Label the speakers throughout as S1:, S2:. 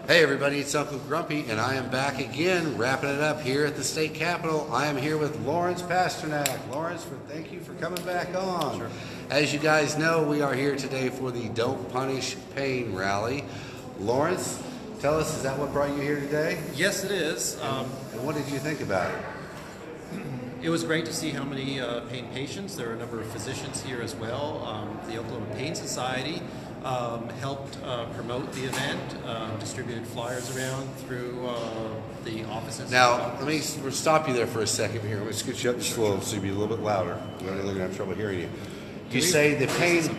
S1: Hey everybody, it's Uncle Grumpy, and I am back again, wrapping it up here at the state capitol. I am here with Lawrence Pasternak. Lawrence, thank you for coming back on.
S2: Sure.
S1: As you guys know, we are here today for the Don't Punish Pain rally. Lawrence, tell us, is that what brought you here today?
S2: Yes, it is.
S1: And what did you think about it?
S2: It was great to see how many pain patients. There are a number of physicians here as well. The Oklahoma Pain Society helped promote the event, distributed flyers around through the offices.
S1: Now, let me stop you there for a second here. I'm going to scoot you up just a little so you'll be a little bit louder. We're going to have trouble hearing you. You say the pain,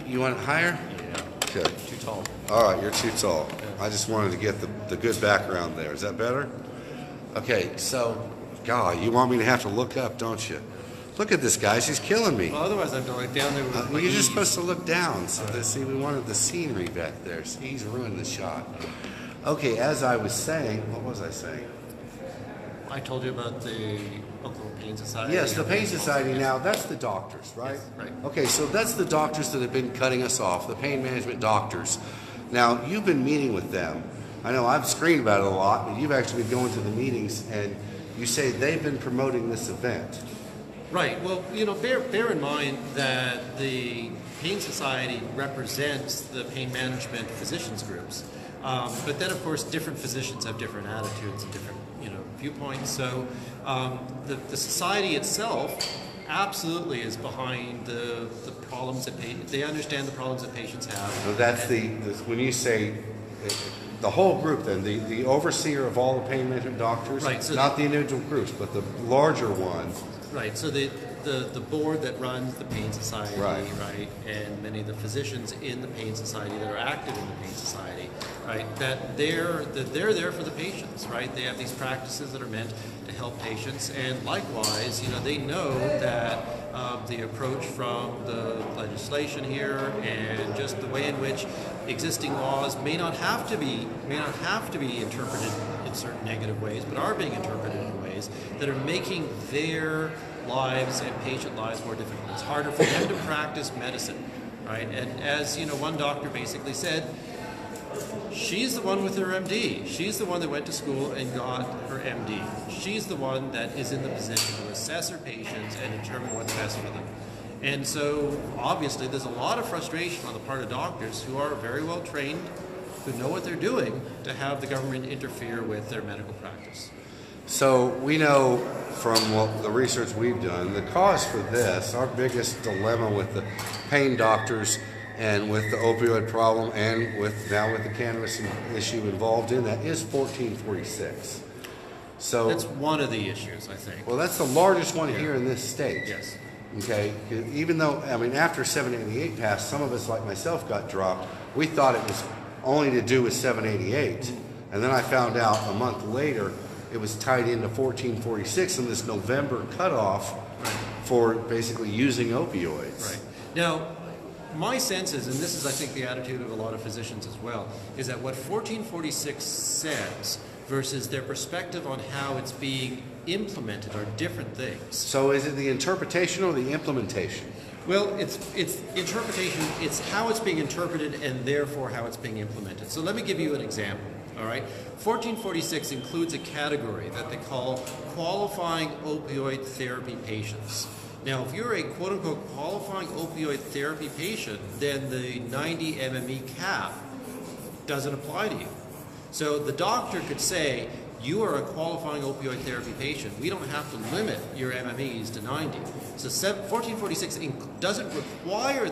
S1: you want it higher?
S2: Yeah.
S1: Okay.
S2: Too tall.
S1: All right, you're too tall. I just wanted to get the good background there. Is that better? Okay, so, God, you want me to have to look up, don't you? Look at this guy. She's killing me.
S2: Well, otherwise I'm going down there with my
S1: You're just
S2: knees.
S1: supposed to look down. So see, we wanted the scenery back there. See, he's ruined the shot. Okay, as I was saying, what was I saying?
S2: I told you about the Oklahoma Pain Society.
S1: Yes, the Pain Society now, that's the doctors, right?
S2: Yes, right.
S1: Okay, so that's the doctors that have been cutting us off, the pain management doctors. Now, you've been meeting with them. I know I've screamed about it a lot, but you've actually been going to the meetings, and you say they've been promoting this event.
S2: Right. Well, you know, bear in mind that the Pain Society represents the pain management physicians groups. But then, of course, different physicians have different attitudes and different, viewpoints. So the society itself absolutely is behind the problems that they understand the problems that patients have.
S1: So that's when you say the whole group, then the overseer of all the pain management doctors,
S2: right? So
S1: not the individual groups, but the larger ones.
S2: Right. So the board that runs the Pain Society,
S1: right,
S2: and many of the physicians in the Pain Society that are active in the Pain Society, right, that they're there for the patients, right? They have these practices that are meant to help patients, and likewise, they know that the approach from the legislation here and just the way in which existing laws may not have to be interpreted in certain negative ways, but are being interpreted in ways that are making their lives and patient lives more difficult. It's harder for them to practice medicine, right? And as one doctor basically said, she's the one with her MD. She's the one that went to school and got her MD. She's the one that is in the position to assess her patients and determine what's best for them. And so, obviously, there's a lot of frustration on the part of doctors who are very well trained, who know what they're doing, to have the government interfere with their medical practice.
S1: So we know from the research we've done, the cause for this, our biggest dilemma with the pain doctors and with the opioid problem and now with the cannabis issue involved in that, is 1446. So
S2: that's one of the issues, I think.
S1: Well, that's the largest one here in this state.
S2: Yes.
S1: Okay, even though, after 788 passed, some of us, like myself, got dropped. We thought it was only to do with 788. And then I found out a month later it was tied into 1446 and this November cutoff for basically using opioids.
S2: Right. Now, my sense is, and this is, I think, the attitude of a lot of physicians as well, is that what 1446 says versus their perspective on how it's being implemented are different things.
S1: So is it the interpretation or the implementation?
S2: Well, it's interpretation. It's how it's being interpreted and therefore how it's being implemented. So let me give you an example. All right, 1446 includes a category that they call qualifying opioid therapy patients. Now, if you're a quote-unquote qualifying opioid therapy patient, then the 90 MME cap doesn't apply to you. So the doctor could say, you are a qualifying opioid therapy patient. We don't have to limit your MMEs to 90. So 1446 doesn't require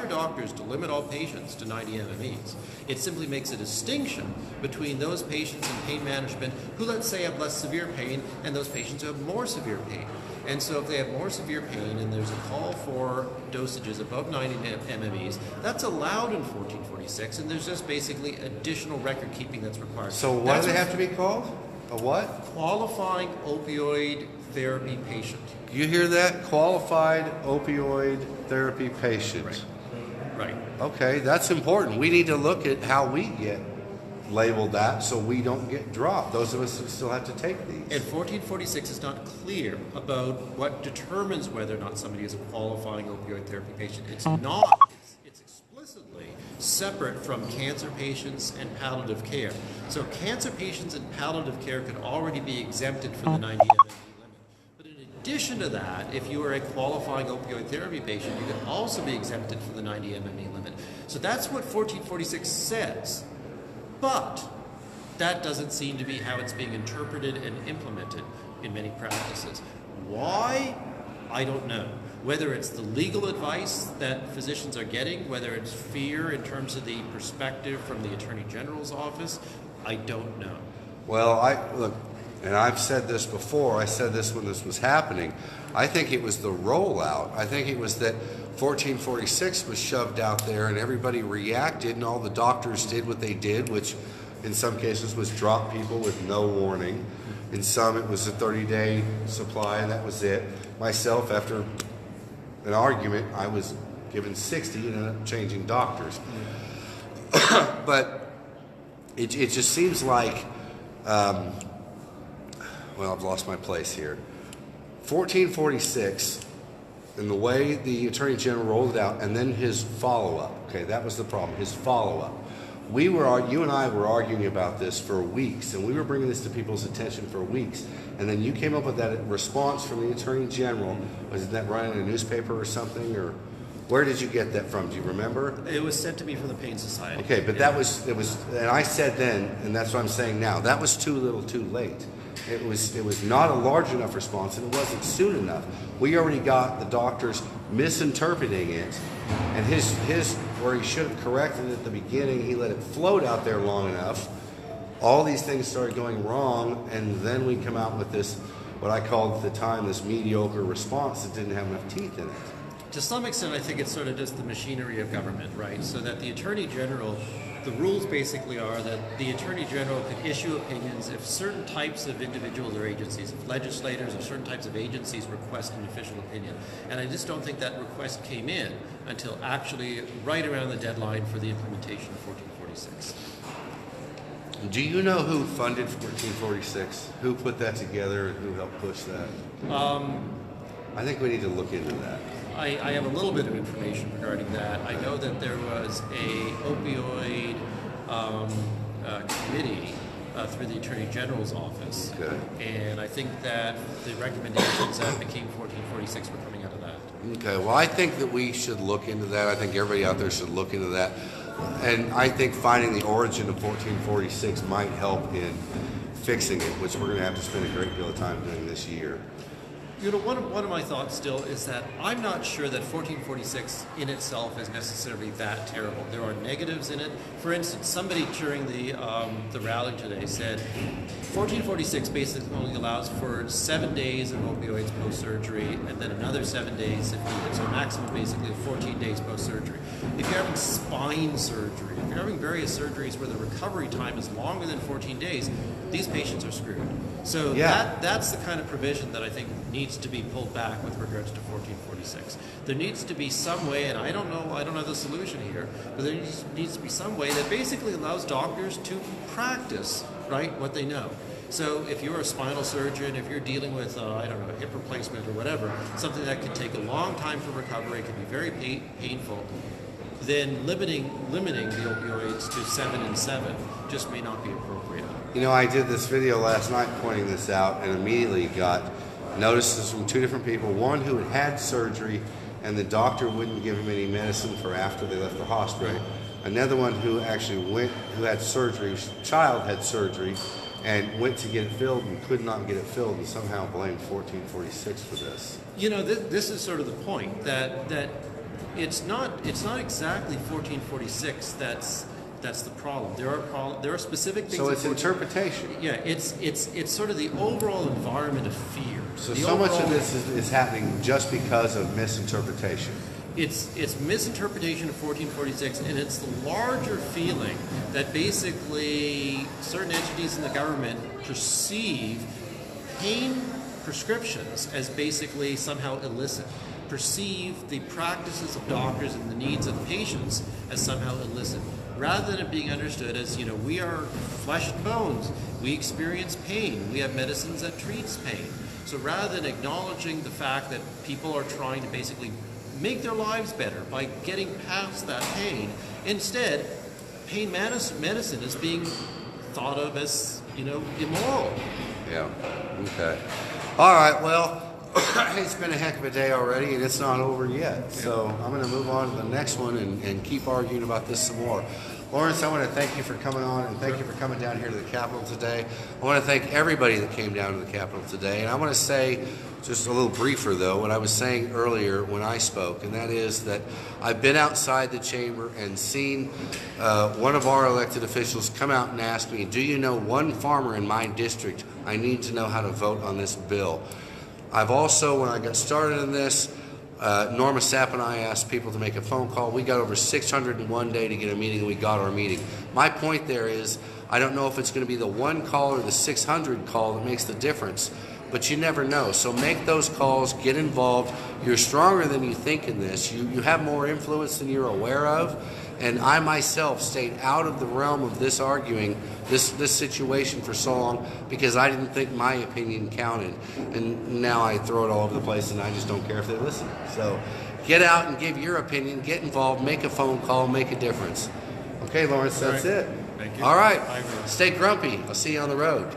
S2: doctors to limit all patients to 90 MMEs. It simply makes a distinction between those patients in pain management who, let's say, have less severe pain and those patients who have more severe pain. And so if they have more severe pain and there's a call for dosages above 90 MMEs, that's allowed in 1446, and there's just basically additional record keeping that's required.
S1: So what do they have to be called? A what?
S2: Qualifying opioid therapy patient.
S1: You hear that? Qualified opioid therapy patient.
S2: Right.
S1: Okay, that's important. We need to look at how we get labeled that so we don't get dropped. Those of us who still have to take these.
S2: And 1446 is not clear about what determines whether or not somebody is a qualifying opioid therapy patient. It's not. It's explicitly separate from cancer patients and palliative care. So cancer patients and palliative care could already be exempted from the 90 MME limit. But in addition to that, if you are a qualifying opioid therapy patient, you can also be exempted from the 90 MME limit. So that's what 1446 says. But that doesn't seem to be how it's being interpreted and implemented in many practices. Why? I don't know. Whether it's the legal advice that physicians are getting, whether it's fear in terms of the perspective from the Attorney General's office, I don't know.
S1: Well, look, and I've said this before, I said this when this was happening, I think it was the rollout. I think it was that 1446 was shoved out there and everybody reacted and all the doctors did what they did, which in some cases was drop people with no warning. In some it was a 30-day supply and that was it. Myself, after an argument, I was given 60 and ended up changing doctors. But it just seems like, well, I've lost my place here. 1446, and the way the Attorney General rolled it out, and then his follow-up. Okay, that was the problem, his follow-up. You and I were arguing about this for weeks, and we were bringing this to people's attention for weeks. And then you came up with that response from the Attorney General. Was that running in a newspaper or something, or where did you get that from? Do you remember?
S2: It was sent to me from the Pain Society.
S1: Okay, but it was, and I said then, and that's what I'm saying now, that was too little too late. It was not a large enough response, and it wasn't soon enough. We already got the doctors misinterpreting it, and his where he should have corrected it at the beginning, he let it float out there long enough. All these things started going wrong, and then we come out with this, what I called at the time, this mediocre response that didn't have enough teeth in it.
S2: To some extent, I think it's sort of just the machinery of government, right? So that the Attorney General, the rules basically are that the Attorney General could issue opinions if certain types of individuals or agencies, if legislators or certain types of agencies request an official opinion. And I just don't think that request came in until actually right around the deadline for the implementation of 1446.
S1: Do you know who funded 1446? Who put that together and who helped push that? I think we need to look into that.
S2: I have a little bit of information regarding that. I know that there was a opioid committee through the Attorney General's office.
S1: Okay.
S2: And I think that the recommendations that became 1446 were coming out of that.
S1: Okay, well, I think that we should look into that. I think everybody out there should look into that. And I think finding the origin of 1446 might help in fixing it, which we're going to have to spend a great deal of time doing this year.
S2: You know, one of my thoughts still is that I'm not sure that 1446 in itself is necessarily that terrible. There are negatives in it. For instance, somebody during the rally today said 1446 basically only allows for 7 days of opioids post-surgery and then another 7 days if needed. So a maximum basically of 14 days post-surgery. If you're having spine surgery, if you're having various surgeries where the recovery time is longer than 14 days, these patients are screwed. So that's the kind of provision that I think needs to be pulled back with regards to 1446. There needs to be some way, and I don't have the solution here, but there needs to be some way that basically allows doctors to practice, right, what they know. So if you're a spinal surgeon, if you're dealing with, hip replacement or whatever, something that could take a long time for recovery, can be very painful, then limiting the opioids to 7 and 7 just may not be appropriate.
S1: You know, I did this video last night pointing this out and immediately got notices from two different people. One who had surgery and the doctor wouldn't give him any medicine for after they left the hospital.
S2: Right.
S1: Another one who actually who had surgery, his child had surgery, and went to get it filled and could not get it filled and somehow blamed 1446 for this.
S2: You know, this is sort of the point that it's not exactly 1446 that's the problem. There are specific things.
S1: So it's interpretation.
S2: Yeah, it's sort of the overall environment of fear.
S1: So much of this is happening just because of misinterpretation.
S2: It's misinterpretation of 1446, and it's the larger feeling that basically certain entities in the government perceive pain prescriptions as basically somehow illicit, perceive the practices of doctors and the needs of patients as somehow illicit, rather than it being understood as, we are flesh and bones, we experience pain, we have medicines that treats pain. So rather than acknowledging the fact that people are trying to basically make their lives better by getting past that pain, Instead, pain medicine is being thought of as, immoral.
S1: Yeah. Okay. All right. Well, it's been a heck of a day already, and it's not over yet. So I'm going to move on to the next one and keep arguing about this some more. Lawrence, I want to thank you for coming on, and thank you for coming down here to the Capitol today. I want to thank everybody that came down to the Capitol today, and I want to say, just a little briefer though, what I was saying earlier when I spoke, and that is that I've been outside the chamber and seen one of our elected officials come out and ask me, do you know one farmer in my district? I need to know how to vote on this bill. I've also, when I got started in this, Norma Sapp and I asked people to make a phone call. We got over 600 in one day to get a meeting, and we got our meeting. My point there is, I don't know if it's going to be the one call or the 600 call that makes the difference, but you never know. So make those calls, get involved. You're stronger than you think in this. You have more influence than you're aware of. And I myself stayed out of the realm of this arguing, this situation for so long because I didn't think my opinion counted. And now I throw it all over the place and I just don't care if they listen. So get out and give your opinion, get involved, make a phone call, make a difference. Okay, Lawrence, that's it.
S2: Thank you.
S1: All right.
S2: Bye.
S1: Stay grumpy. I'll see you on the road.